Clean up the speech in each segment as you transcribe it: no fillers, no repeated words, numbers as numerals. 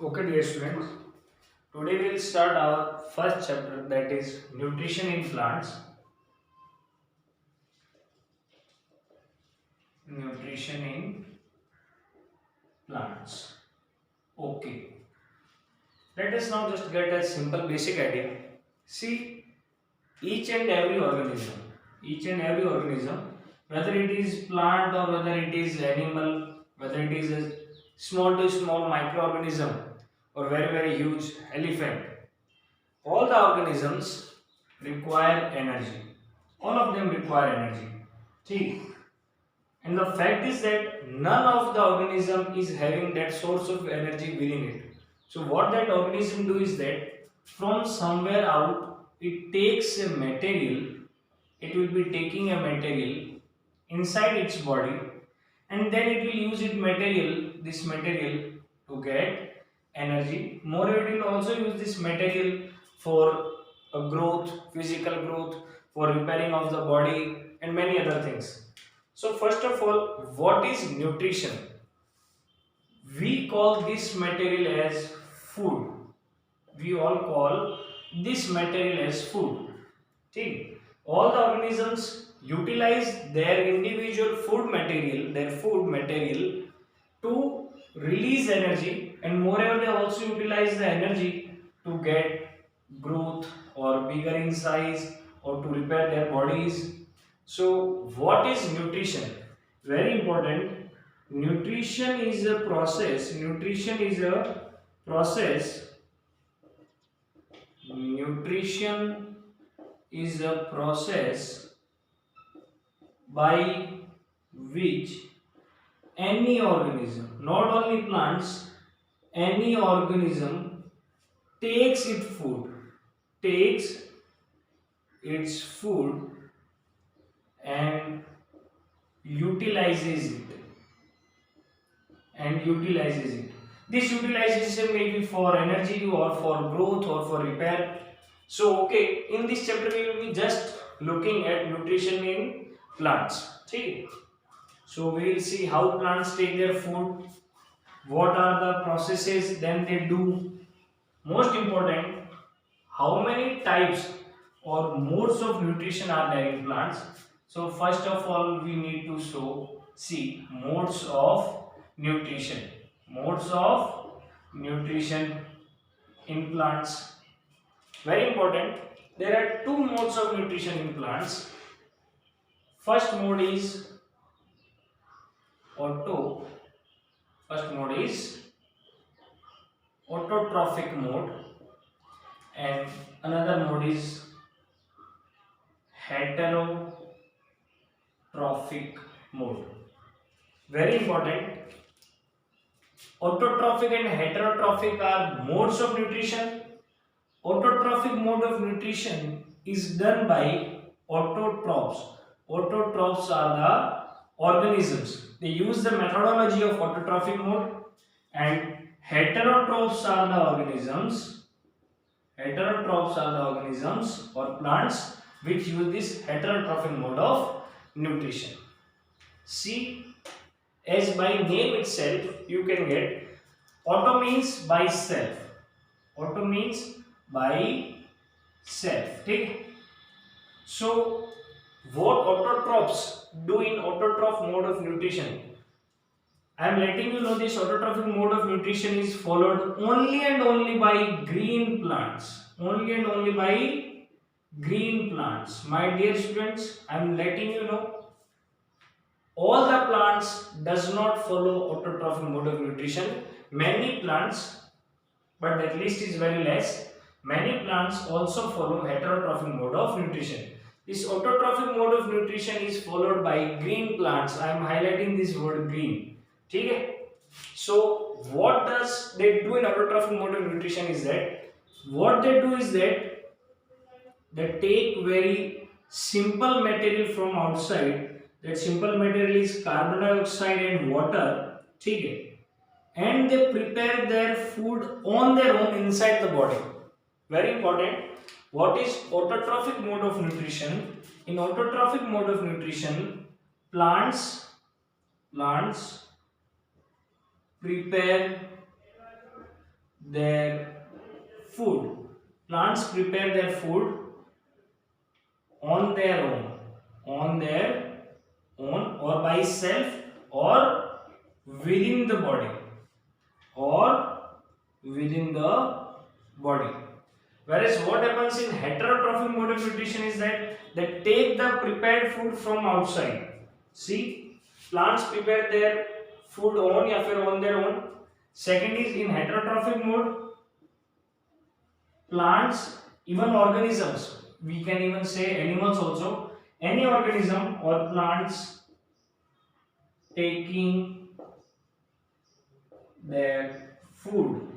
Okay, dear students, today we'll start our first chapter, that is nutrition in plants. Nutrition in plants. Okay, let us now just get a simple basic idea. See, each and every organism, each and every organism, whether it is plant or whether it is animal, whether it is a small to small microorganism or very huge elephant, all the organisms require energy. All of them require energy. See, and the fact is that none of the organism is having that source of energy within it. So what that organism do is that from somewhere out it takes a material, it will be taking a material inside its body, and then it will use this material to get energy. Moreover, it will also use this material for a growth, physical growth, for repairing of the body and many other things. So first of all, what is nutrition? We call this material as food. We all call this material as food. See, all the organisms utilize their individual food material to release energy, and moreover they also utilize the energy to get growth or bigger in size or to repair their bodies. So what is nutrition? Very important. Nutrition is a process. Nutrition is a process. Nutrition is a process by which any organism, not only plants, any organism takes its food and utilizes it This utilization may be for energy or for growth or for repair. So okay, in this chapter we will be just looking at nutrition in plants. Okay. So we will see how plants take their food, what are the processes then they do. Most important, how many types or modes of nutrition are there in plants. So first of all, we need to see modes of nutrition. Modes of nutrition in plants. Very important. There are two modes of nutrition in plants. First mode is auto. First mode is autotrophic mode, and another mode is heterotrophic mode. Very important. Autotrophic and heterotrophic are modes of nutrition. Autotrophic mode of nutrition is done by autotrophs. Autotrophs are the organisms. They use the methodology of autotrophic mode, and heterotrophs are the organisms. Heterotrophs are the organisms or plants which use this heterotrophic mode of nutrition. See, as by name itself, you can get auto means by self. Auto means by self. Okay? So, what autotrophs do in autotroph mode of nutrition? I am letting you know this autotrophic mode of nutrition is followed only and only by green plants. Only and only by green plants. My dear students, I am letting you know all the plants does not follow autotrophic mode of nutrition. Many plants, but that list is very less. Many plants also follow heterotrophic mode of nutrition. This autotrophic mode of nutrition is followed by green plants. I am highlighting this word green. Okay? So what does they do in autotrophic mode of nutrition is that what they do is that they take very simple material from outside. That simple material is carbon dioxide and water. Okay? And they prepare their food on their own inside the body. Very important. What is autotrophic mode of nutrition? In autotrophic mode of nutrition, plants prepare their food. Plants prepare their food on their own, on their own, or by self, or within the body, or within the body. Whereas what happens in heterotrophic mode of nutrition is that they take the prepared food from outside. See, plants prepare their food on या फिर on their own. Second is in heterotrophic mode, plants, even organisms, we can even say animals also, any organism or plants taking their food,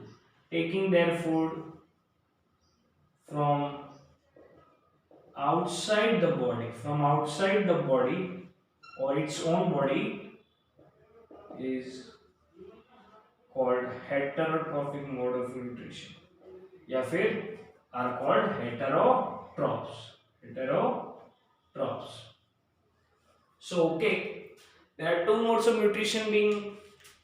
taking their food from outside the body, from outside the body or its own body, is called heterotrophic mode of nutrition, या फिर are called heterotrophs. Heterotrophs. So okay, there are two modes of nutrition being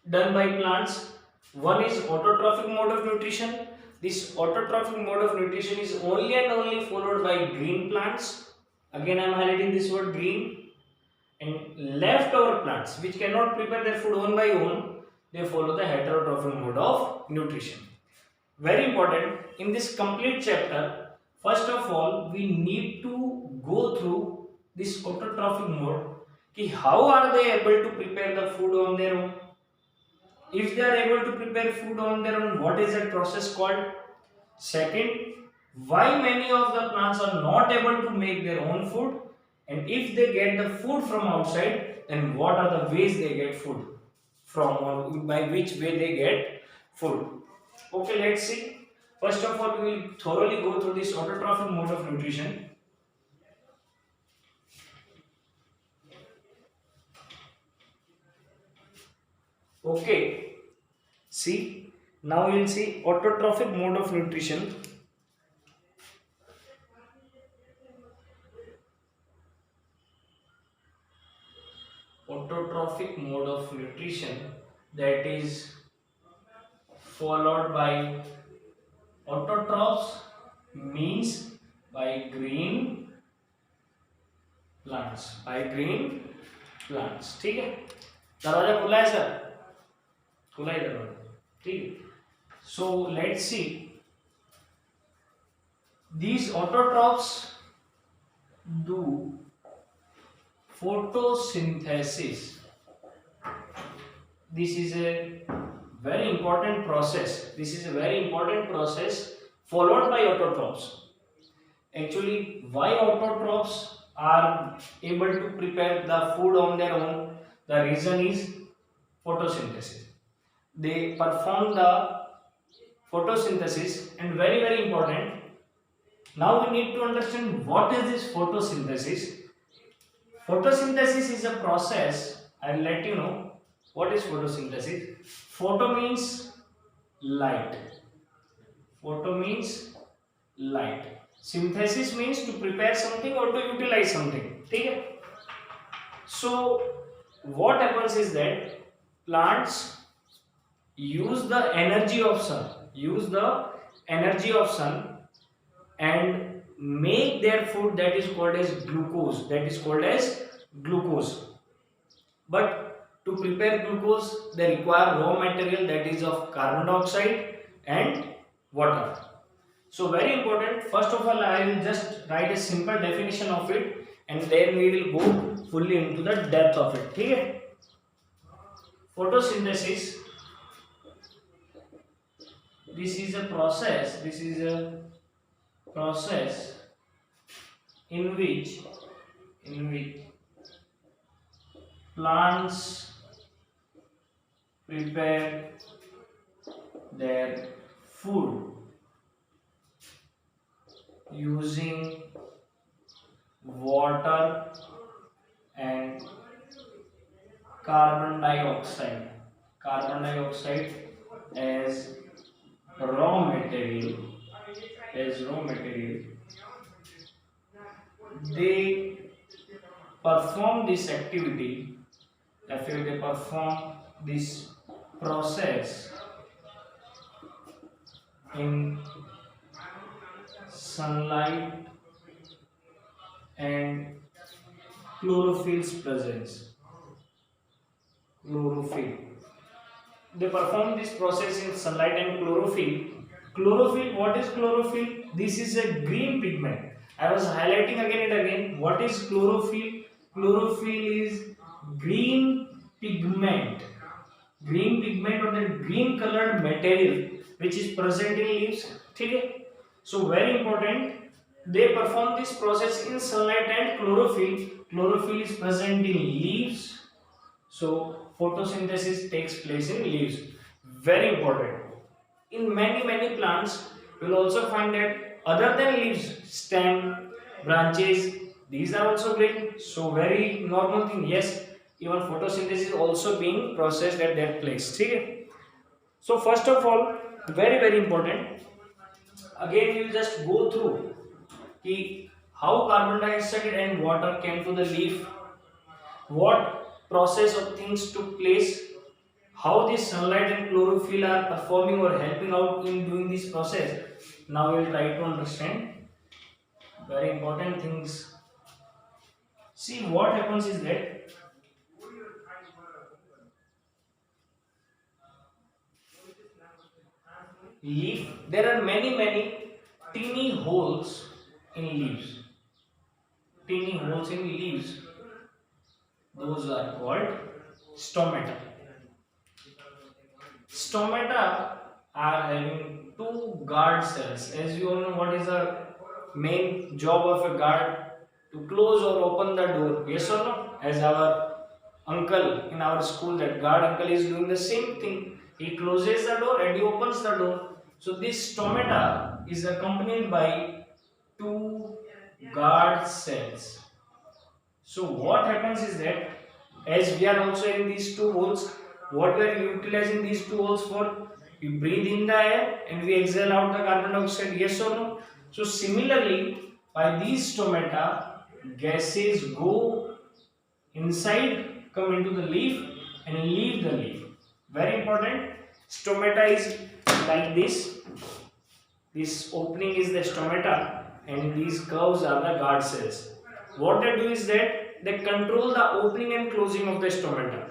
done by plants. One is autotrophic mode of nutrition. This autotrophic mode of nutrition is only and only followed by green plants. Again, I am highlighting this word green. And leftover plants which cannot prepare their food own by own, they follow the heterotrophic mode of nutrition. Very important, in this complete chapter, first of all, we need to go through this autotrophic mode. Ki how are they able to prepare the food on their own? If they are able to prepare food on their own, what is that process called? Second, why many of the plants are not able to make their own food? And if they get the food from outside, then what are the ways they get food from, or by which way they get food? Okay, let's see. First of all, we will thoroughly go through this autotrophic mode of nutrition. Okay, see, now we will see autotrophic mode of nutrition. Autotrophic mode of nutrition, that is followed by autotrophs, means by green plants, ठीक है? दरवाजा खुला है sir, खुला है दरवाजा, ठीक है? So let's see, these autotrophs do photosynthesis. This is a very important process. This is a very important process followed by autotrophs. Actually, why autotrophs are able to prepare the food on their own? The reason is photosynthesis. They perform the photosynthesis, and very important. Now we need to understand what is this photosynthesis. Photosynthesis is a process. I will let you know what is photosynthesis. Photo means light. Photo means light. Synthesis means to prepare something or to utilize something. Okay? So what happens is that plants use the energy of sun. And make their food, that is called as glucose. But to prepare glucose, they require raw material, that is of carbon dioxide and water. So very important. First of all, I will just write a simple definition of it, and then we will go fully into the depth of it. Okay? Photosynthesis, this is a process in which plants prepare their food using water and carbon dioxide as raw material. They perform this activity, they perform this process in sunlight and chlorophyll's presence. Chlorophyll. They perform this process in sunlight and chlorophyll. Chlorophyll, what is chlorophyll? This is a green pigment. I was highlighting again and again. What is chlorophyll? Chlorophyll is green pigment. Green pigment or the green colored material which is present in leaves. Okay? So very important. They perform this process in sunlight and chlorophyll. Chlorophyll is present in leaves. So photosynthesis takes place in leaves. Very important. In many plants, you will also find that other than leaves, stem, branches, these are also green. So very normal thing. Yes, even photosynthesis also being processed at that place. Okay? So first of all, very important. Again, we will just go through how carbon dioxide and water came to the leaf, what process of things took place, how this sunlight and chlorophyll are performing or helping out in doing this process. Now we will try to understand very important things. See, what happens is that leaf, there are many teeny holes in leaves. Teeny holes in leaves, those are called stomata. Stomata are having two guard cells. As you all know, what is the main job of a guard? To close or open the door. Yes or no? As our uncle in our school, that guard uncle is doing the same thing. He closes the door and he opens the door. So this stomata is accompanied by two guard cells. So what happens is that as we are also in these two holes, what we are utilizing these two holes for? We breathe in the air and we exhale out the carbon dioxide. Yes or no? So similarly, by these stomata, gases go inside, come into the leaf and leave the leaf. Very important. Stomata is like this. This opening is the stomata and these curves are the guard cells. What they do is that they control the opening and closing of the stomata.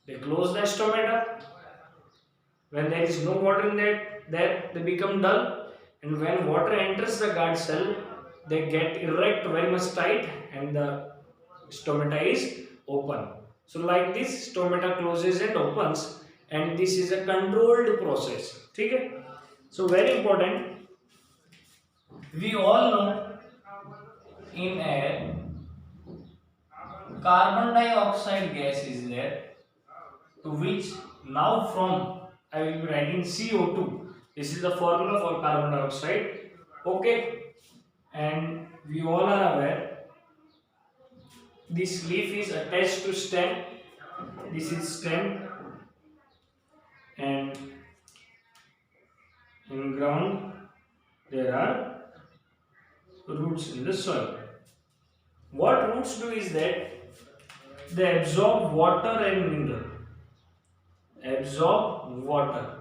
They close the stomata. When there is no water in that, there they become dull. And when water enters the guard cell, they get erect, very much tight, and the stomata is open. So like this, stomata closes and opens, and this is a controlled process. Okay? So very important. We all know in air, carbon dioxide gas is there, to which now from I will be writing CO2. This is the formula for carbon dioxide. Okay, and we all are aware this leaf is attached to stem. This is stem, and in ground there are roots in the soil. What roots do is that they absorb water and mineral. Absorb water.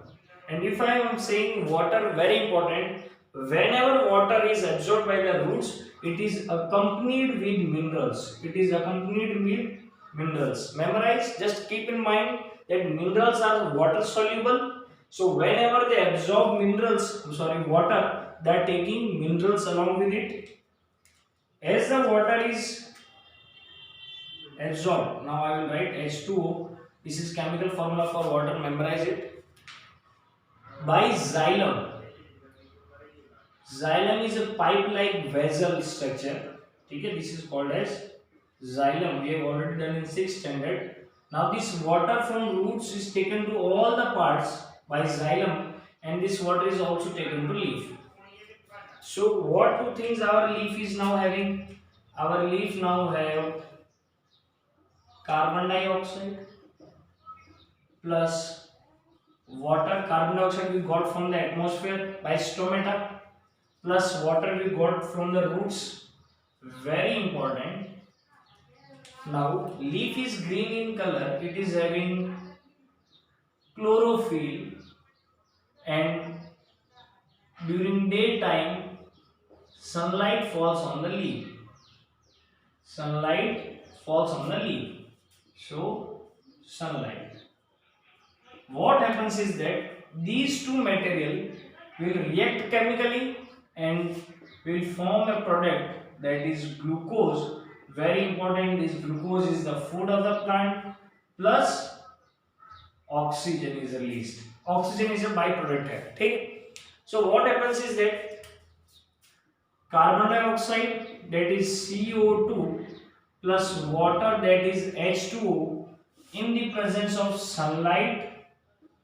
And if I am saying water, very important, whenever water is absorbed by the roots, it is accompanied with minerals. It is accompanied with minerals. Memorize, just keep in mind that minerals are water soluble. So whenever they absorb water, they are taking minerals along with it. As the water is absorbed, now I will write H2O. This is chemical formula for water, memorize it. By xylem. Xylem is a pipe-like vessel structure. Okay, this is called as xylem. We have already done in 6th standard. Now this water from roots is taken to all the parts by xylem, and this water is also taken to leaf. So what two things our leaf is now having? Our leaf now have carbon dioxide plus water. Carbon dioxide we got from the atmosphere by stomata, plus water we got from the roots. Very important. Now leaf is green in color. It is having chlorophyll and during daytime sunlight falls on the leaf. Sunlight falls on the leaf. So sunlight. What happens is that these two material will react chemically and will form a product that is glucose. Very important, this glucose is the food of the plant, plus oxygen is released. Oxygen is a byproduct है, ठीक? So what happens is that carbon dioxide, that is CO2, plus water, that is H2O, in the presence of sunlight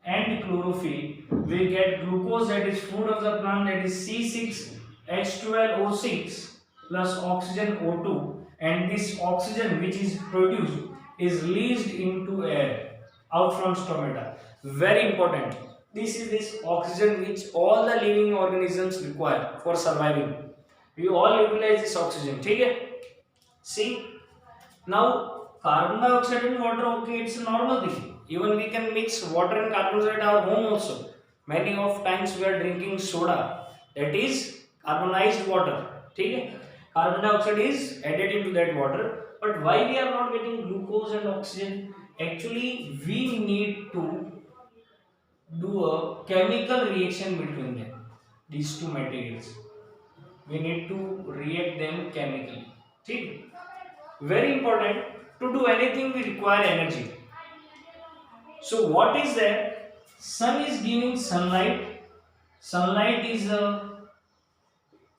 and chlorophyll, we get glucose, that is food of the plant, that is C6H12O6 plus oxygen O2, and this oxygen which is produced is released into air out from stomata. Very important. This is this oxygen which all the living organisms require for surviving. We all utilize this oxygen. ठीक है? See, now carbon dioxide and water, okay, it's a normal thing. Even we can mix water and carbon dioxide at our home also. Many of times we are drinking soda, that is carbonized water. ठीक है? Carbon dioxide is added into that water. But why we are not getting glucose and oxygen? Actually, we need to do a chemical reaction between them. These two materials. We need to react them chemically. ठीक? Very important. To do anything, we require energy. So what is there? Sun is giving sunlight. Sunlight is a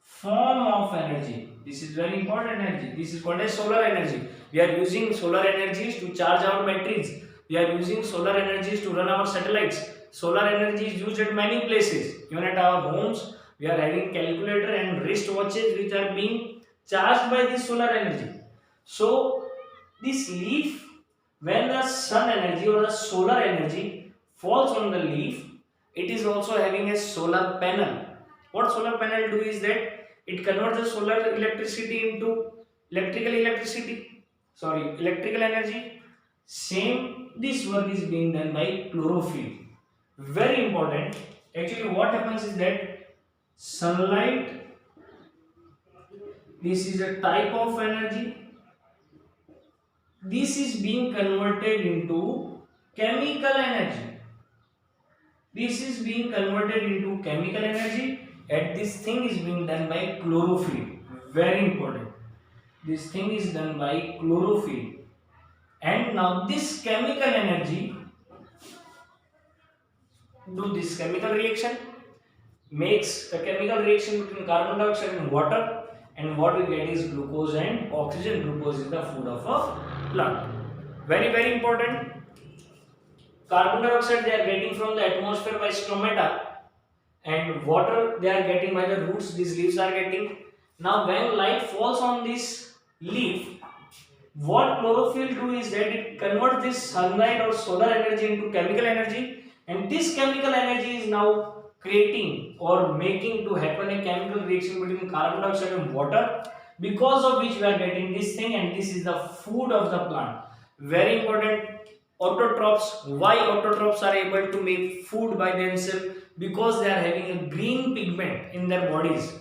form of energy. This is very important energy. This is called as solar energy. We are using solar energies to charge our batteries. We are using solar energies to run our satellites. Solar energy is used at many places. Even at our homes, we are having calculator and wrist watches which are being charged by this solar energy. So this leaf, when the sun energy or the solar energy falls on the leaf, it is also having a solar panel. What solar panel do is that it converts the solar electricity into electrical energy. Same, this work is being done by chlorophyll. Very important. Actually, what happens is that sunlight, this is a type of energy. This is being converted into chemical energy. This is being converted into chemical energy, and this thing is being done by chlorophyll. Very important. This thing is done by chlorophyll. And now this chemical energy do this chemical reaction, makes a chemical reaction between carbon dioxide and water, and what we get is glucose and oxygen. Glucose is the food of a plant. Very important. Carbon dioxide they are getting from the atmosphere by stomata, and water they are getting by the roots. These leaves are getting. Now when light falls on this leaf, what chlorophyll do is that it converts this sunlight or solar energy into chemical energy, and this chemical energy is now creating or making to happen a chemical reaction between carbon dioxide and water, because of which we are getting this thing, and this is the food of the plant. Very important. Autotrophs. Why autotrophs are able to make food by themselves? Because they are having a green pigment in their bodies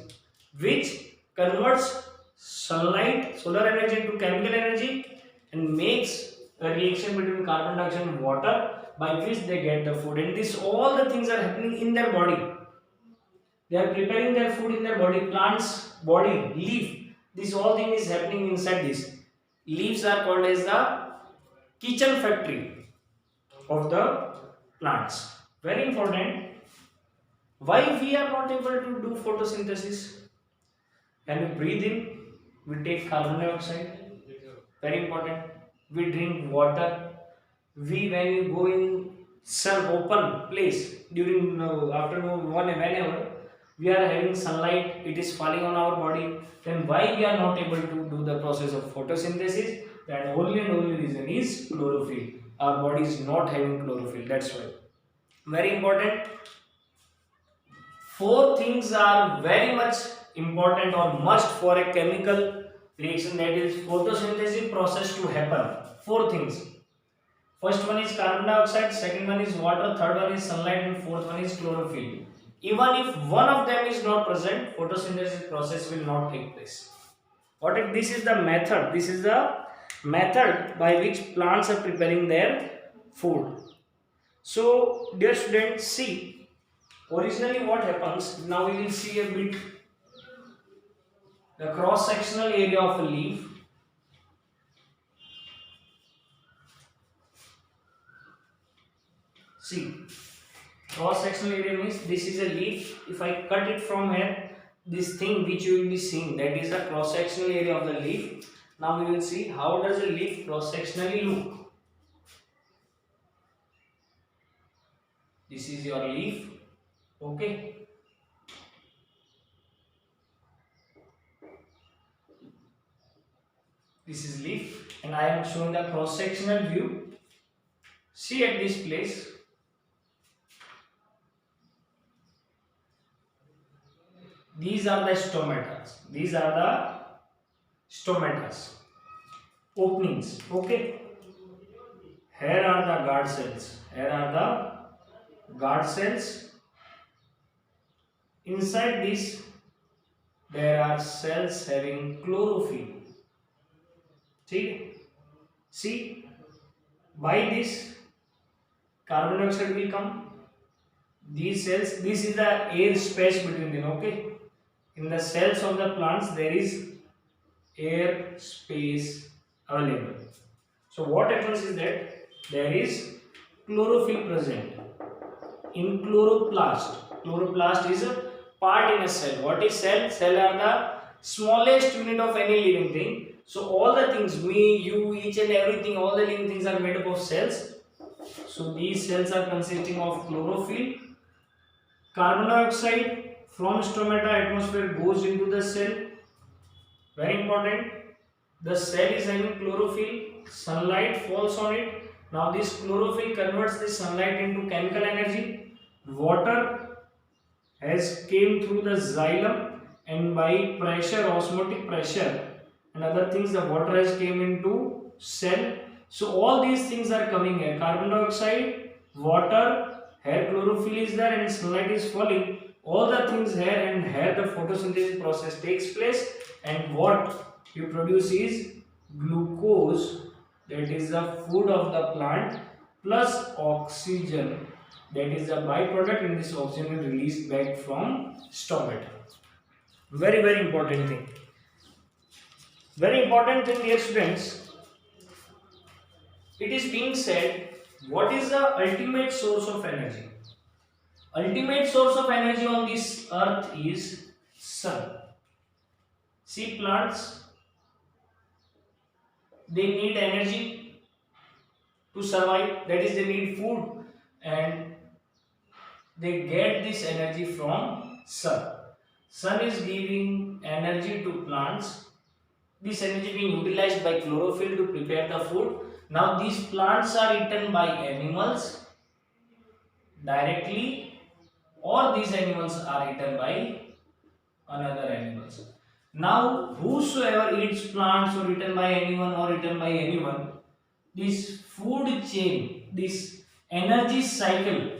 which converts sunlight, solar energy into chemical energy, and makes a reaction between carbon dioxide and water, by which they get the food. And this all the things are happening in their body. They are preparing their food in their body. Plants body, leaf, this all thing is happening inside this. Leaves are called as the kitchen factory of the plants. Very important. Why we are not able to do photosynthesis? When we breathe in, we take carbon dioxide. Very important. We drink water. When we go in sun open place during afternoon, whenever we are having sunlight, it is falling on our body. Then why we are not able to do the process of photosynthesis? That only and only reason is chlorophyll. Our body is not having chlorophyll. That's why. Very important. 4 things are very much important or must for a chemical reaction, that is photosynthesis process to happen. 4 things. First one is carbon dioxide, second one is water, third one is sunlight, and fourth one is chlorophyll. Even if one of them is not present, photosynthesis process will not take place. What if this is the method? This is the method by which plants are preparing their food. So, dear students, see, originally what happens, now we will see a bit the cross sectional area of a leaf. See, cross sectional area means this is a leaf. If I cut it from here, this thing which you will be seeing, that is the cross sectional area of the leaf. Now we will see how does a leaf cross sectionally look. This is your leaf. Okay. This is leaf and I am showing the cross sectional view. See at this place. These are the stomatas. These are the stomatas. Openings. Okay. Here are the guard cells. Here are the guard cells. Inside this, there are cells having chlorophyll. See, by this, carbon dioxide will come. These cells, this is the air space between them. Okay. In the cells of the plants, there is air space available. So what happens is that there is chlorophyll present in chloroplast. Chloroplast is a part in a cell. What is cell? Cell are the smallest unit of any living thing. So all the things, me, you, each and everything, all the living things are made up of cells. So these cells are consisting of chlorophyll, carbon dioxide from stomata atmosphere goes into the cell. Very important. The cell is having chlorophyll, sunlight falls on it. Now this chlorophyll converts the sunlight into chemical energy. Water has came through the xylem and by pressure, osmotic pressure and other things, the water has came into cell. So all these things are coming here. Carbon dioxide, water, here chlorophyll is there and sunlight is falling. All the things here and here the photosynthesis process takes place and what you produce is glucose, that is the food of the plant, plus oxygen, that is the byproduct, and this oxygen is released back from stomata. Very, very important thing. Very important thing, dear students. It is being said, what is the ultimate source of energy? Ultimate source of energy on this earth is sun. See, plants, they need energy to survive, that is they need food and they get this energy from sun. Sun is giving energy to plants. This energy being utilized by chlorophyll to prepare the food. Now these plants are eaten by animals directly or these animals are eaten by another animals. Now whosoever eats plants or eaten by anyone or eaten by anyone, this food chain, this energy cycle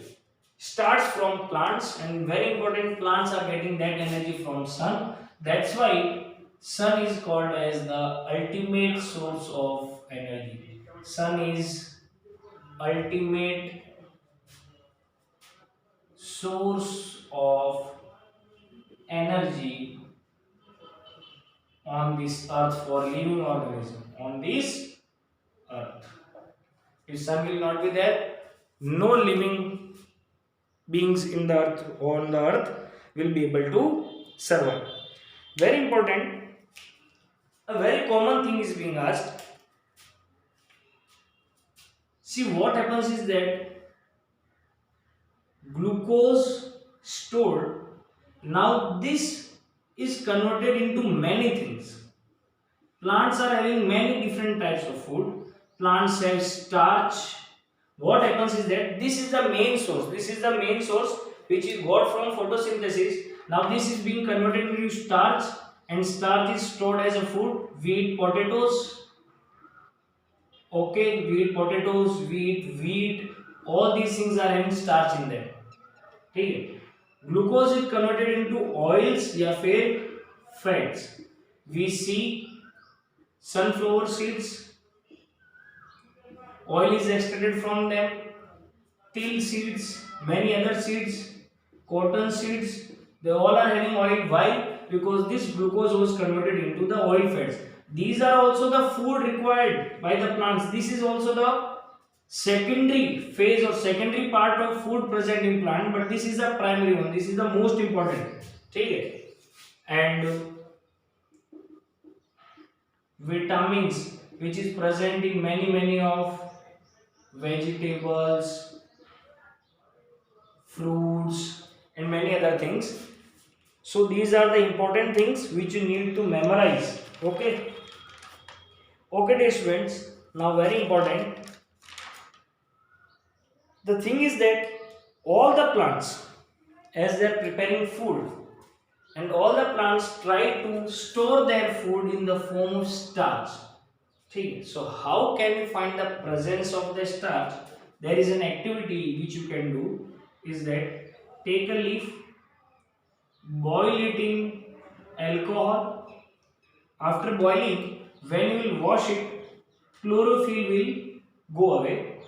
starts from plants and very important, plants are getting that energy from sun. That's why sun is called as the ultimate source of energy. Sun is ultimate source of energy on this earth for living organism on this earth. If sun will not be there, no living beings in the earth on the earth will be able to survive. Very important. A very common thing is being asked. See, what happens is that glucose stored, now this is converted into many things. Plants are having many different types of food. Plants have starch. What happens is that this is the main source. This is the main source which is got from photosynthesis. Now this is being converted into starch and starch is stored as a food. Wheat, potatoes. Okay, wheat, potatoes, wheat, all these things are having starch in them. Okay. Glucose is converted into oils या फिर fats. We see sunflower seeds, oil is extracted from them, till seeds, many other seeds, cotton seeds, they all are having oil. Why? Because this glucose was converted into the oil fats. These are also the food required by the plants. This is also the secondary phase or secondary part of food present in plant, but this is the primary one. This is the most important. Okay? And vitamins which is present in many of vegetables, fruits and many other things. So these are the important things which you need to memorize. Okay. Okay dear students, now very important, the thing is that all the plants, as they are preparing food, and all the plants try to store their food in the form of starch. Okay, so how can we find the presence of the starch? There is an activity which you can do, is that take a leaf, boil it in alcohol. After boiling, when you will wash it, chlorophyll will go away,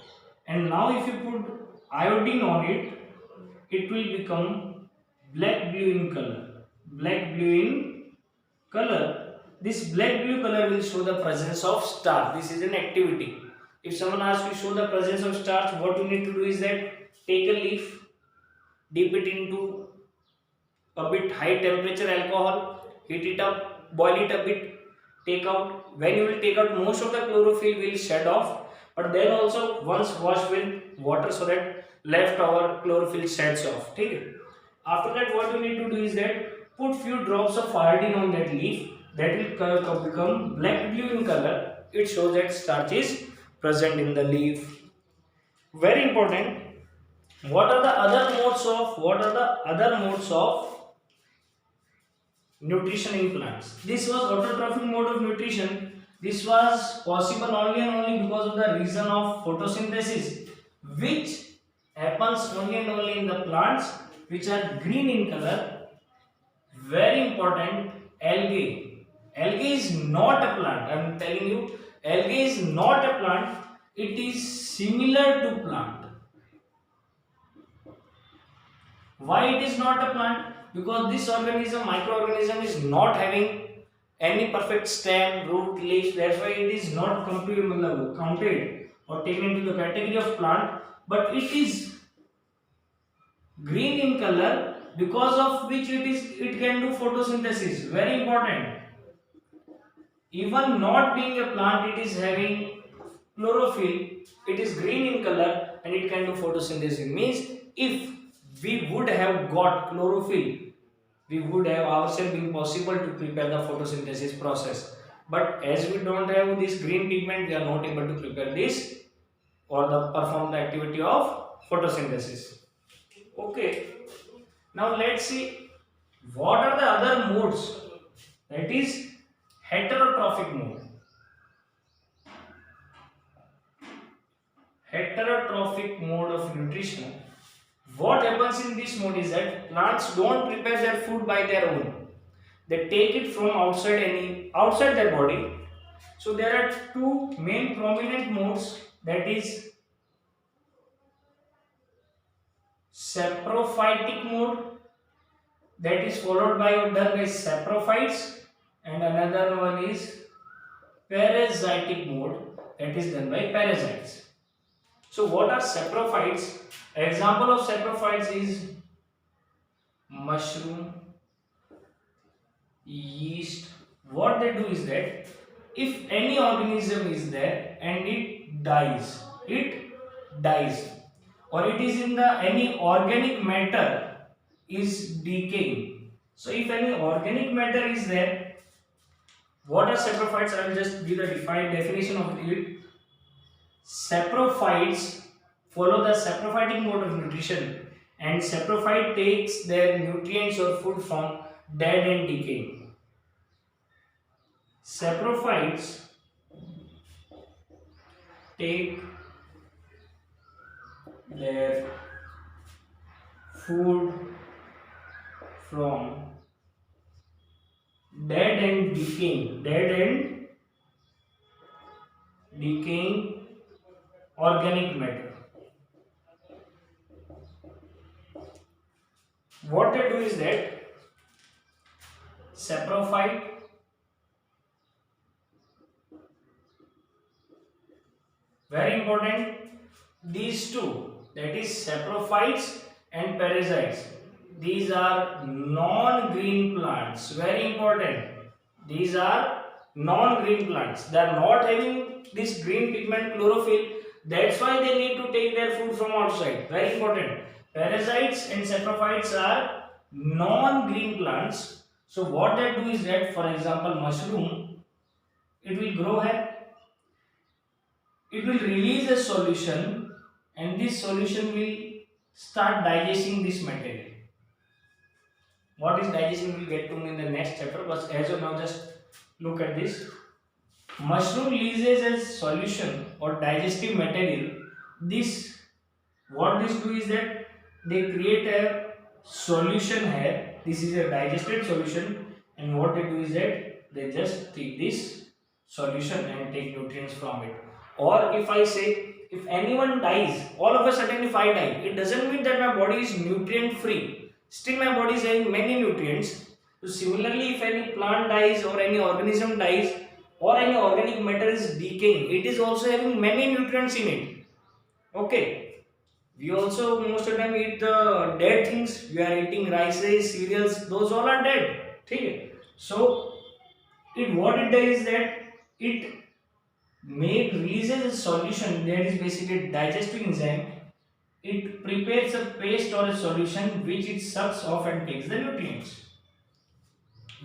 and now if you put iodine on it, it will become black blue in color. Black blue in color. This black blue color will show the presence of starch. This is an activity. If someone asks you show the presence of starch, what you need to do is that take a leaf, dip it into a bit high temperature alcohol, heat it up, boil it a bit, take out. When you will take out, most of the chlorophyll will shed off, but then also once wash with water so that leftover chlorophyll sheds off. Okay? After that, what you need to do is that put few drops of iodine on that leaf, that will become black blue in color. It shows that starch is present in the leaf. Very important. What are the other modes of nutrition in plants? This was autotrophic mode of nutrition. This was possible only and only because of the reason of photosynthesis, which happens only and only in the plants which are green in color. Very important, algae. Algae is not a plant. I am telling you, algae is not a plant. It is similar to plant. Why it is not a plant? Because this organism, microorganism, is not having any perfect stem, root, leaves. That's why it is not counted or taken into the category of plant. But it is green in color, because of which it can do photosynthesis. Very important. Even not being a plant, it is having chlorophyll. It is green in color and it can do photosynthesis. Means if we would have got chlorophyll, we would have ourselves been possible to prepare the photosynthesis process. But as we don't have this green pigment, we are not able to prepare this or perform the activity of photosynthesis. Okay. Now let's see what are the other modes. That is heterotrophic mode. Heterotrophic mode of nutrition. What happens in this mode is that plants don't prepare their food by their own. They take it from outside their body. So there are two main prominent modes, that is saprophytic mode, that is followed by or done by saprophytes, and another one is parasitic mode, that is done by parasites. So what are saprophytes? Example of saprophytes is mushroom, yeast. What they do is that if any organism is there and it dies, or it is in the any organic matter is decaying. So if any organic matter is there, what are saprophytes? I will just give the defined definition of it. Saprophytes follow the saprophytic mode of nutrition, and saprophyte takes their nutrients or food from dead and decaying. Saprophytes take their food from dead and decaying organic matter. What they do is that saprophyte, very important, these two, that is saprophytes and parasites, these are non-green plants, very important, these are non-green plants, they are not having this green pigment chlorophyll, that's why they need to take their food from outside, very important. Parasites and saprophytes are non-green plants, so what they do is that, for example, mushroom, it will grow here, it will release a solution, and this solution will start digesting this material. What is digestion we'll get to in the next chapter, but as of now just look at this. Mushroom releases a solution or digestive material. This, what this do is that they create a solution here, this is a digested solution, and what they do is that they just take this solution and take nutrients from it. Or if I say, if anyone dies, all of a sudden if I die, it doesn't mean that my body is nutrient free, still my body is having many nutrients. So similarly, if any plant dies or any organism dies or any organic matter is decaying, it is also having many nutrients in it. Okay, we also most of the time eat the dead things, we are eating rices, cereals, those all are dead. Okay, so it, what it does is that it releases a solution, that is basically digestive enzyme. It prepares a paste or a solution which it sucks off and takes the nutrients.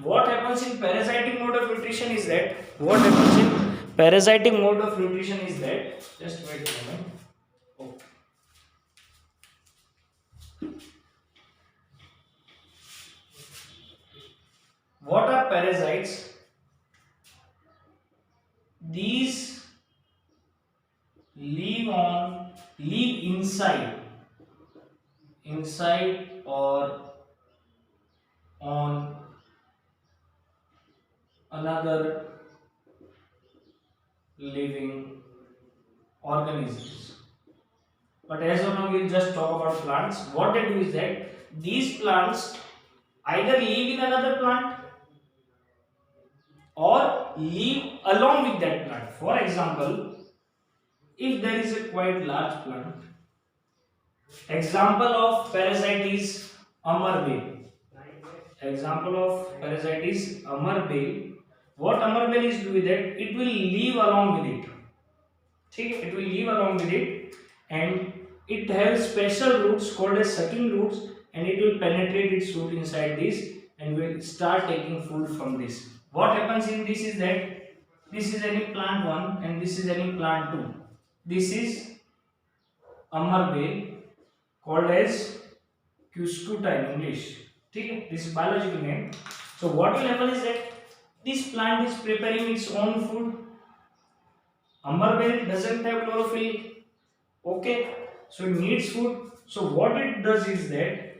What happens in parasitic mode of nutrition is that, just wait a moment. Okay. What are parasites? These live inside or on another living organisms. But as of now, we'll just talk about plants. What they do is that these plants either live in another plant or live along with that plant. For example, if there is a quite large plant, example of parasite is amarbe. What amarbe is doing that it will live along with it. It will live along with it, and it has special roots called as sucking roots, and it will penetrate its root inside this and will start taking food from this. What happens in this is that this is any plant 1 and this is any plant 2. This is amarbe called as cuscuta in English. This is biological name. So what will happen is that this plant is preparing its own food. Amarbe doesn't have chlorophyll. Okay, so it needs food. So what it does is that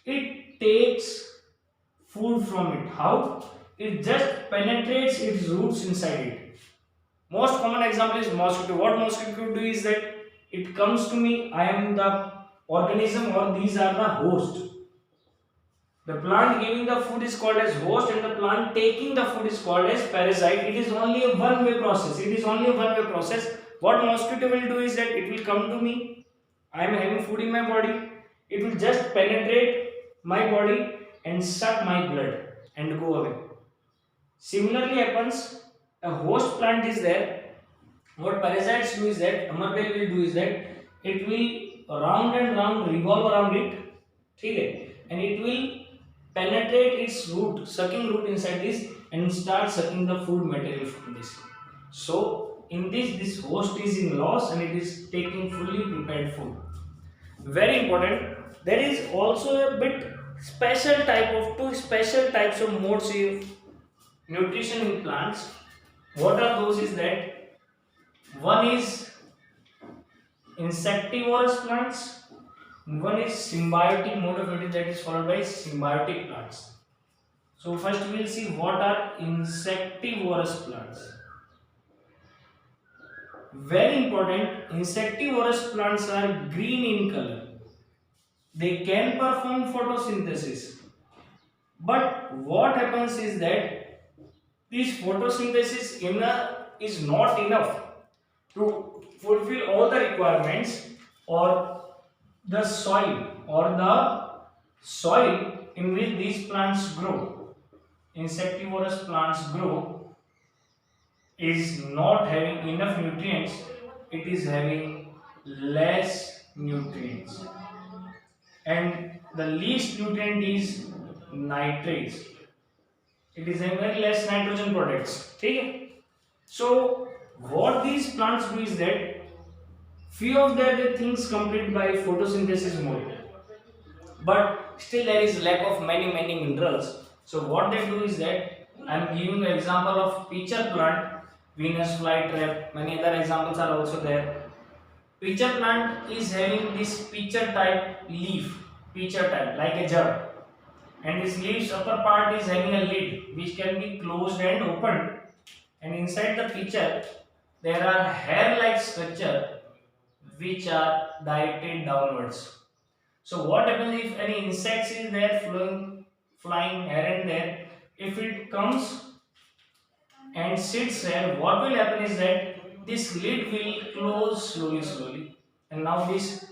it takes food from it. How? It just penetrates its roots inside it. Most common example is mosquito. What mosquito do is that it comes to me, I am the organism or these are the host. The plant giving the food is called as host and the plant taking the food is called as parasite. It is only a one-way process. What mosquito will do is that it will come to me, I am having food in my body, it will just penetrate my body and suck my blood and go away. Similarly happens, a host plant is there. What parasites do is that, amarbe will do is that, it will round and round revolve around it, and it will penetrate its root, sucking root inside this and start sucking the food material from this. So in this host is in loss and it is taking fully prepared food. Very important. There is also a bit two special types of modes of nutrition in plants. What are those is that one is insectivorous plants One is symbiotic mode of nutrition, that is followed by symbiotic plants. So first we will see what are insectivorous plants. Very important, insectivorous plants are green in color. They can perform photosynthesis. But what happens is that this photosynthesis is not enough to fulfill all the requirements or the soil in which these plants grow. Insectivorous plants grow is not having enough nutrients, it is having less nutrients, and the least nutrient is nitrates. It is having very less nitrogen products. Okay? So what these plants do is that few of the things complete by photosynthesis mode, but still there is lack of many minerals. So what they do is that I am giving an example of pitcher plant, Venus flytrap. Many other examples are also there. Pitcher plant is having this pitcher type leaf, pitcher type like a jug, and this leaf's upper part is having a lid which can be closed and opened, and inside the pitcher there are hair like structure which are directed downwards. So what happens if any insects is there flying here and there, if it comes and sits there, what will happen is that this lid will close slowly, and now this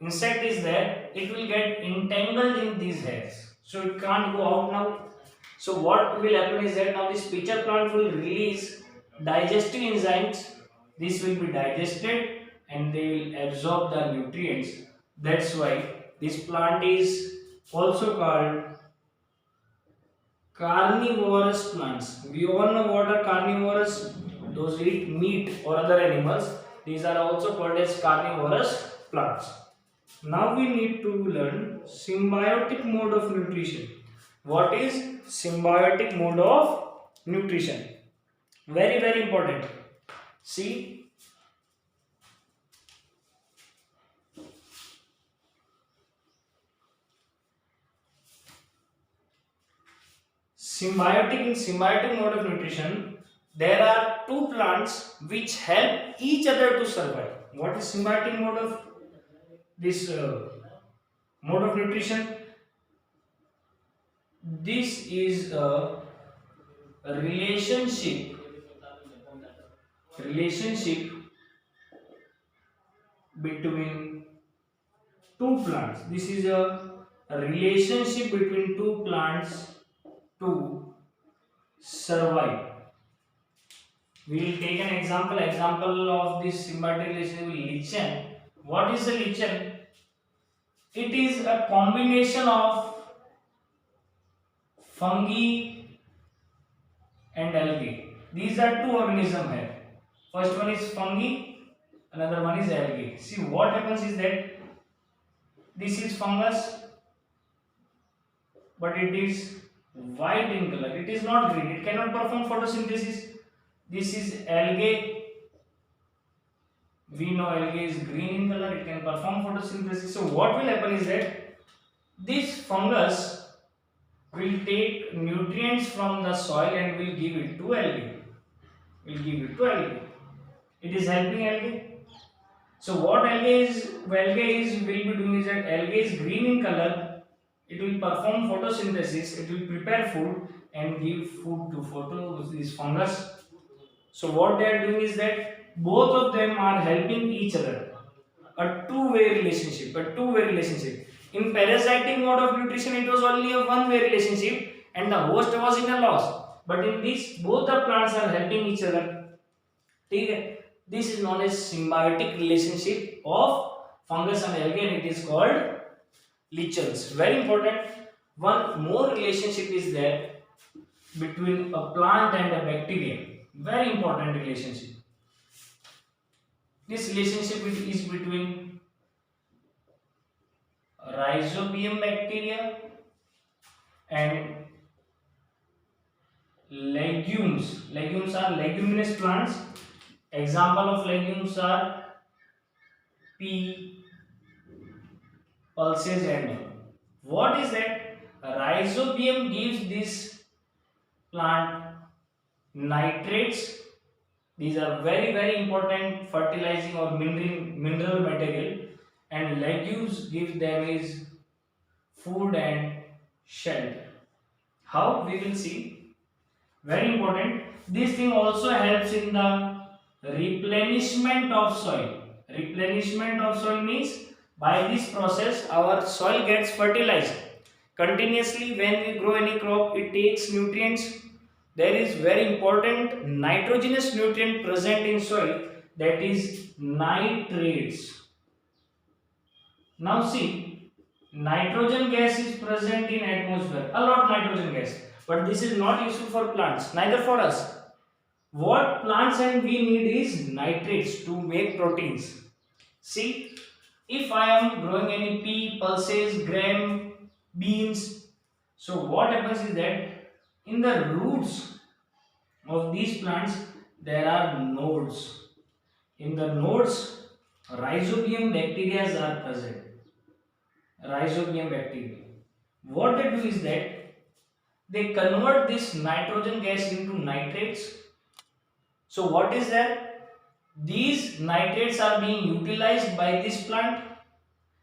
insect is there, it will get entangled in these hairs, so it can't go out now. So what will happen is that now this pitcher plant will release digestive enzymes. This will be digested and they will absorb the nutrients. That's why this plant is also called carnivorous plants. We all know what are carnivorous. Those who eat meat or other animals. These are also called as carnivorous plants. Now we need to learn symbiotic mode of nutrition. What is symbiotic mode of nutrition? Very important. See, in symbiotic mode of nutrition, there are two plants which help each other to survive. What is symbiotic mode of this mode of nutrition? This is a relationship between two plants. This is a relationship between two plants to survive. We will take an example of this symbiotic relationship with lichen. What is a lichen? It is a combination of fungi and algae. These are two organisms here. First one is fungi, another one is algae. See, what happens is that this is fungus, but it is white in color. It is not green. It cannot perform photosynthesis. This is algae. We know algae is green in color. It can perform photosynthesis. So what will happen is that this fungus will take nutrients from the soil and will give it to algae. It is helping algae. So what algae is will be doing is that algae is green in color. It will perform photosynthesis. It will prepare food and give food to this fungus. So what they are doing is that both of them are helping each other. A two-way relationship. In parasitic mode of nutrition, it was only a one-way relationship and the host was in a loss. But in this, both the plants are helping each other. This is known as symbiotic relationship of fungus and algae, and it is called lichens. Very important. One more relationship is there between a plant and a bacteria. Very important relationship. This relationship is between rhizobium bacteria and legumes. Legumes are leguminous plants. Example of legumes are pea, pulses and all. What is that? Rhizobium gives this plant nitrates. These are very important fertilizing or mineral material, and legumes give them is food and shelter. How? We will see. Very important. This thing also helps in the replenishment of soil. Replenishment of soil means by this process our soil gets fertilized continuously. When we grow any crop, it takes nutrients. There is very important nitrogenous nutrient present in soil, that is nitrates. Now see, nitrogen gas is present in atmosphere, a lot nitrogen gas, but this is not useful for plants, neither for us. What plants and we need is nitrates to make proteins. See, if I am growing any pea, pulses, gram, beans, so what happens is that in the roots of these plants there are nodes. In the nodes, rhizobium bacteria are present. Rhizobium bacteria. What they do is that they convert this nitrogen gas into nitrates. So what is that? These nitrates are being utilized by this plant.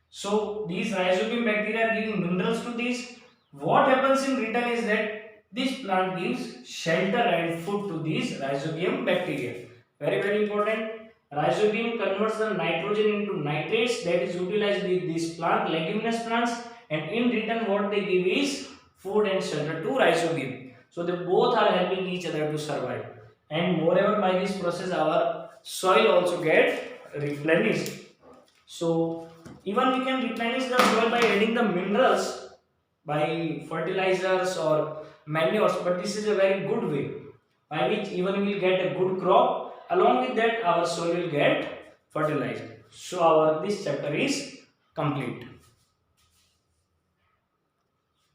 So these rhizobium bacteria are giving minerals to these. What happens in return is that this plant gives shelter and food to these rhizobium bacteria. Very important. Rhizobium converts the nitrogen into nitrates that is utilized with this plant, leguminous plants, and in return what they give is food and shelter to rhizobium. So they both are helping each other to survive. And moreover, by this process our soil also get replenished. So even we can replenish the soil by adding the minerals by fertilizers or manures, but this is a very good way by which even we will get a good crop. Along with that, our soil will get fertilized. So our this chapter is complete.